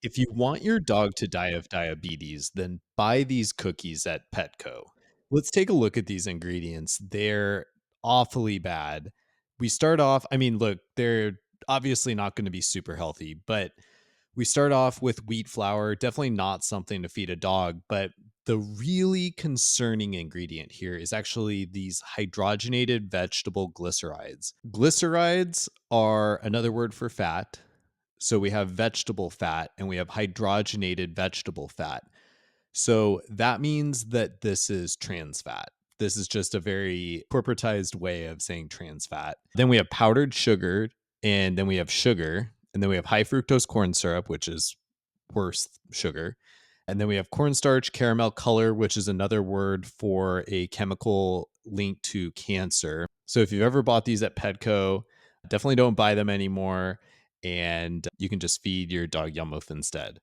If you want your dog to die of diabetes, then buy these cookies at Petco. Let's take a look at these ingredients. They're awfully bad. We start off, I mean, look, they're obviously not going to be super healthy, but we start off with wheat flour, definitely not something to feed a dog, but the really concerning ingredient here is actually these hydrogenated vegetable glycerides. Glycerides are another word for fat. So we have vegetable fat and we have hydrogenated vegetable fat. So that means that this is trans fat. This is just a very corporatized way of saying trans fat. Then we have powdered sugar, and then we have sugar, and then we have high fructose corn syrup, which is worse sugar. And then we have cornstarch caramel color, which is another word for a chemical linked to cancer. So if you've ever bought these at Petco, definitely don't buy them anymore. And you can just feed your dog Yum instead.